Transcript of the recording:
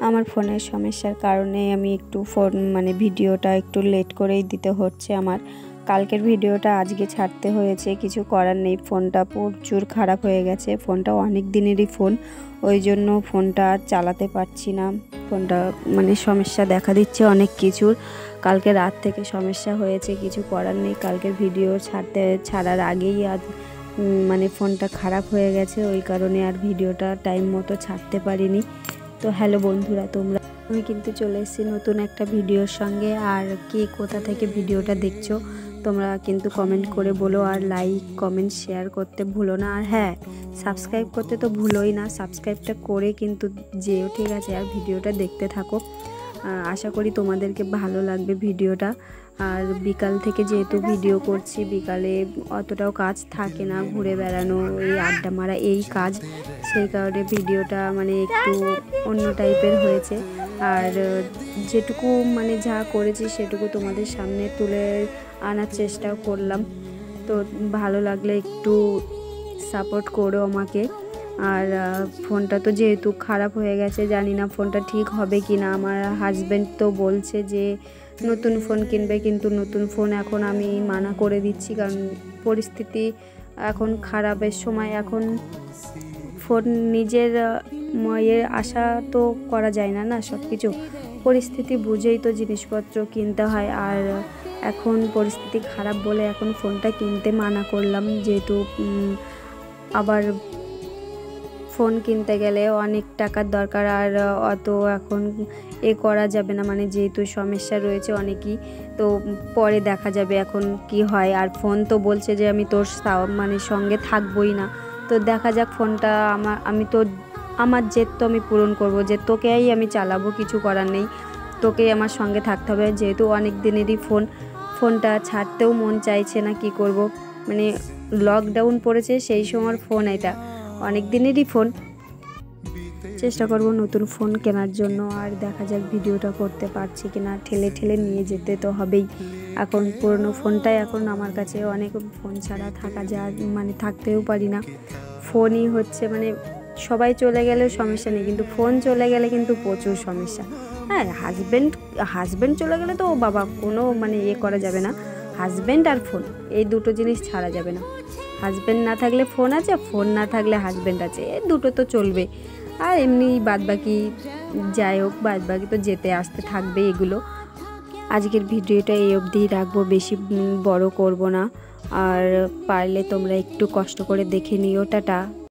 আমার ফোনের সমস্যার কারণে আমি একটু ফোন ভিডিওটা একটু লেট করেই দিতে হচ্ছে। আমার কালকের ভিডিওটা আজকে ছাড়তে হয়েছে, কিছু করার নেই। ফোনটা প্রচুর খারাপ হয়ে গেছে। ফোনটা অনেক দিনেরই ফোন, ওই জন্য ফোনটা আর চালাতে পারছি না। ফোনটা সমস্যা দেখা দিচ্ছে অনেক কিছুর। কালকে রাত থেকে সমস্যা হয়েছে, কিছু করার নেই। কালকের ভিডিও ছাড়ার আগেই আজ ফোনটা খারাপ হয়ে গেছে, ওই কারণে আর ভিডিওটা টাইম মতো ছাড়তে পারিনি। তো হ্যালো বন্ধুরা, আমি কিন্তু চলে এসেছি নতুন একটা ভিডিওর সঙ্গে। আর কে কোথা থেকে ভিডিওটা দেখছো তোমরা কিন্তু কমেন্ট করে বলো, আর লাইক কমেন্ট শেয়ার করতে ভুলো না। আর হ্যাঁ, সাবস্ক্রাইব করতে তো ভুলোই না, সাবস্ক্রাইবটা করে কিন্তু যেও, ঠিক আছে? আর ভিডিওটা দেখতে থাকো, আশা করি তোমাদেরকে ভালো লাগবে ভিডিওটা। আর বিকাল থেকে যেহেতু ভিডিও করছি, বিকালে অতটাও কাজ থাকে না, ঘুরে বেড়ানো, এই আড্ডা মারা এই কাজ, সেই কারণে ভিডিওটা একটু অন্য টাইপের হয়েছে। আর যেটুকু যা করেছি সেটুকু তোমাদের সামনে তুলে আনার চেষ্টাও করলাম। তো ভালো লাগলে একটু সাপোর্ট করো আমাকে। আর ফোনটা তো যেহেতু খারাপ হয়ে গেছে, জানি না ফোনটা ঠিক হবে কি না। আমার হাজব্যান্ড তো বলছে যে নতুন ফোন কিনবে, কিন্তু নতুন ফোন এখন আমি মানা করে দিচ্ছি, কারণ পরিস্থিতি এখন খারাপের সময়। এখন ফোন নিজের আশা তো করা যায় না, সব কিছু পরিস্থিতি বুঝেই তো জিনিসপত্র কিনতে হয়। আর এখন পরিস্থিতি খারাপ বলে এখন ফোনটা কিনতে মানা করলাম, যেহেতু আবার ফোন কিনতে গেলে অনেক টাকার দরকার, আর অত এখন করা যাবে না, যেহেতু সমস্যা রয়েছে অনেকই। তো পরে দেখা যাবে এখন কি হয়। আর ফোন তো বলছে যে আমি তোর সঙ্গে থাকবই না। তো দেখা যাক, ফোনটা আমি তো আমার জেদ তো আমি পূরণ করব, যে তোকেই আমি চালাবো, কিছু করার নেই, তোকেই আমার সঙ্গে থাকতে হবে। যেহেতু অনেক দিনেরই ফোনটা ছাড়তেও মন চাইছে না, কি করব। লকডাউন পড়েছে সেই সময় ফোন, এটা অনেক দিনেরই ফোন। চেষ্টা করব নতুন ফোন কেনার জন্য। আর দেখা যাক ভিডিওটা করতে পারছি কিনা। ঠেলে ঠেলে নিয়ে যেতে তো হবেই। এখন পুরনো ফোনটাই এখন আমার কাছে অনেক, ফোন ছাড়া থাকা যায় থাকতেও পারি না। ফোনই হচ্ছে সবাই চলে গেলে সমস্যা নেই, কিন্তু ফোন চলে গেলে কিন্তু প্রচুর সমস্যা। হ্যাঁ, হাজব্যান্ড চলে গেলে তো বাবা কোনো করা যাবে না। হাজব্যান্ড আর ফোন, এই দুটো জিনিস ছাড়া যাবে না। হাজব্যান্ড না থাকলে ফোন আছে, ফোন না থাকলে হাজব্যান্ড আছে, এই দুটো তো চলবে। আর এমনি বাদবাকি যাই হোক, বাদবাকি তো যেতে আসতে থাকবে এগুলো। আজকের ভিডিওটা এই অবধিই রাখবো, বেশি বড় করব না। আর পারলে তোমরা একটু কষ্ট করে দেখে নিও। টাটা।